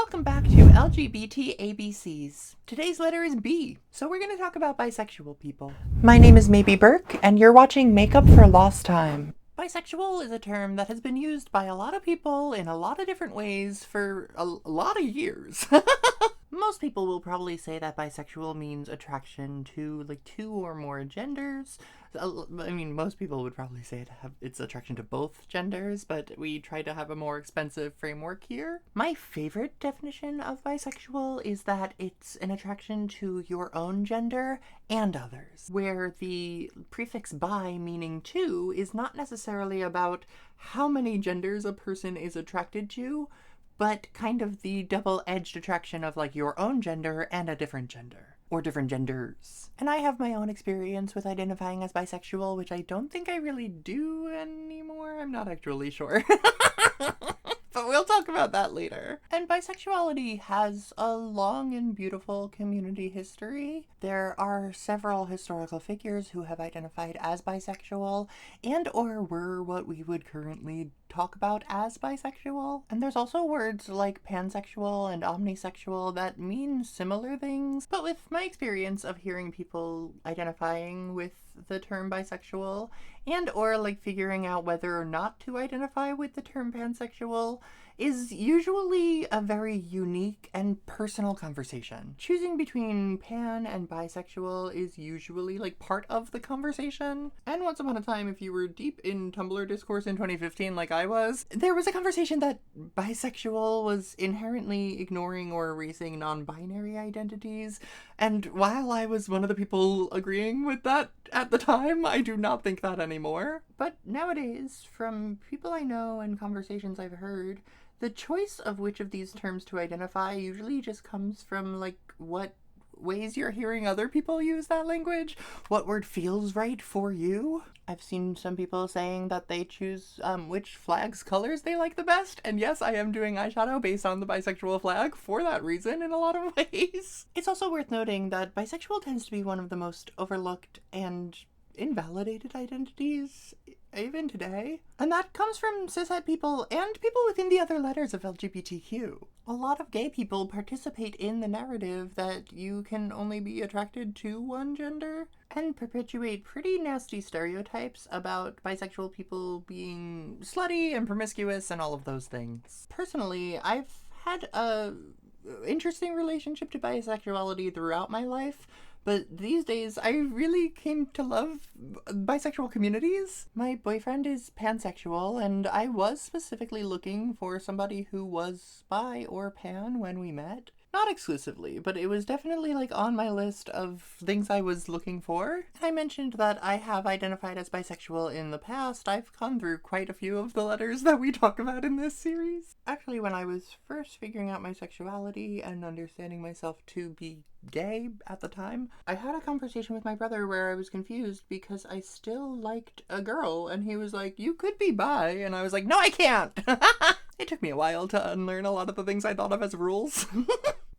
Welcome back to LGBT ABCs. Today's letter is B, so we're going to talk about bisexual people. My name is Maybe Burke, and you're watching Makeup for Lost Time. Bisexual is a term that has been used by a lot of people in a lot of different ways for a lot of years. Most people will probably say that bisexual means attraction to like two or more genders. I mean, most people would probably say it's attraction to both genders, but we try to have a more expensive framework here. My favorite definition of bisexual is that it's an attraction to your own gender and others, where the prefix bi meaning two is not necessarily about how many genders a person is attracted to, but kind of the double-edged attraction of like your own gender and a different gender. Or different genders. And I have my own experience with identifying as bisexual, which I don't think I really do anymore. I'm not actually sure. But we'll talk about that later. And bisexuality has a long and beautiful community history. There are several historical figures who have identified as bisexual and or were what we would currently talk about as bisexual. And there's also words like pansexual and omnisexual that mean similar things. But with my experience of hearing people identifying with the term bisexual and or like figuring out whether or not to identify with the term pansexual is usually a very unique and personal conversation. Choosing between pan and bisexual is usually like part of the conversation. And once upon a time, if you were deep in Tumblr discourse in 2015 like I was, there was a conversation that bisexual was inherently ignoring or erasing non-binary identities. And while I was one of the people agreeing with that at the time, I do not think that anymore. But nowadays, from people I know and conversations I've heard, the choice of which of these terms to identify usually just comes from like what ways you're hearing other people use that language, what word feels right for you. I've seen some people saying that they choose which flag's colors they like the best, and yes, I am doing eyeshadow based on the bisexual flag for that reason in a lot of ways. It's also worth noting that bisexual tends to be one of the most overlooked and invalidated identities even today. And that comes from cishet people and people within the other letters of LGBTQ. A lot of gay people participate in the narrative that you can only be attracted to one gender and perpetuate pretty nasty stereotypes about bisexual people being slutty and promiscuous and all of those things. Personally, I've had a interesting relationship to bisexuality throughout my life, but these days, I really came to love bisexual communities. My boyfriend is pansexual, and I was specifically looking for somebody who was bi or pan when we met. Not exclusively, but it was definitely like on my list of things I was looking for. I mentioned that I have identified as bisexual in the past. I've gone through quite a few of the letters that we talk about in this series. Actually, when I was first figuring out my sexuality and understanding myself to be gay at the time, I had a conversation with my brother where I was confused because I still liked a girl, and he was like, "You could be bi," and I was like, "No, I can't!" It took me a while to unlearn a lot of the things I thought of as rules.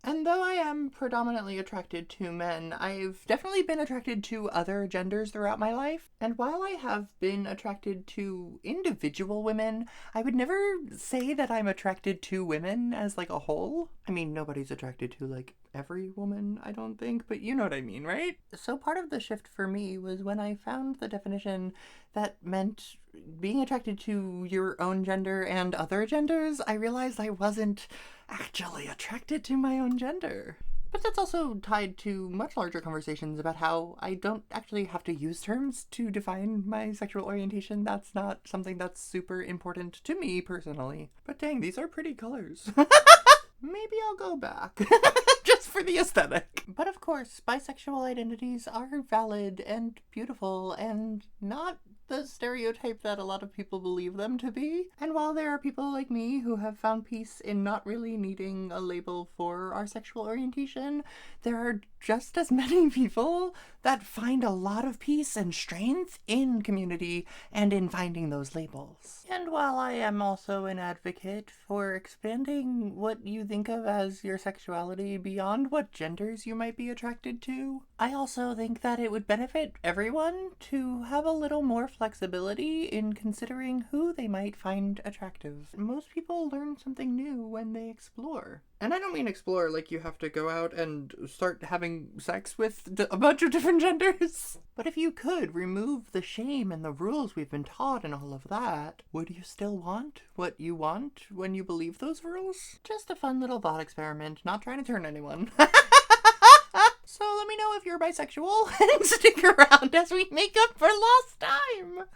And though I am predominantly attracted to men, I've definitely been attracted to other genders throughout my life. And while I have been attracted to individual women, I would never say that I'm attracted to women as like a whole. I mean, nobody's attracted to like every woman, I don't think, but you know what I mean, right? So part of the shift for me was when I found the definition that meant being attracted to your own gender and other genders, I realized I wasn't actually attracted to my own gender. But that's also tied to much larger conversations about how I don't actually have to use terms to define my sexual orientation. That's not something that's super important to me personally. But dang, these are pretty colors. Maybe I'll go back. Just for the aesthetic. But of course, bisexual identities are valid and beautiful and not the stereotype that a lot of people believe them to be. And while there are people like me who have found peace in not really needing a label for our sexual orientation, there are just as many people that find a lot of peace and strength in community and in finding those labels. And while I am also an advocate for expanding what you think of as your sexuality beyond what genders you might be attracted to, I also think that it would benefit everyone to have a little more flexibility in considering who they might find attractive. Most people learn something new when they explore. And I don't mean explore like you have to go out and start having sex with a bunch of different genders. But if you could remove the shame and the rules we've been taught and all of that, would you still want what you want when you believe those rules? Just a fun little thought experiment, not trying to turn anyone. So let me know if you're bisexual and stick around as we make up for lost time.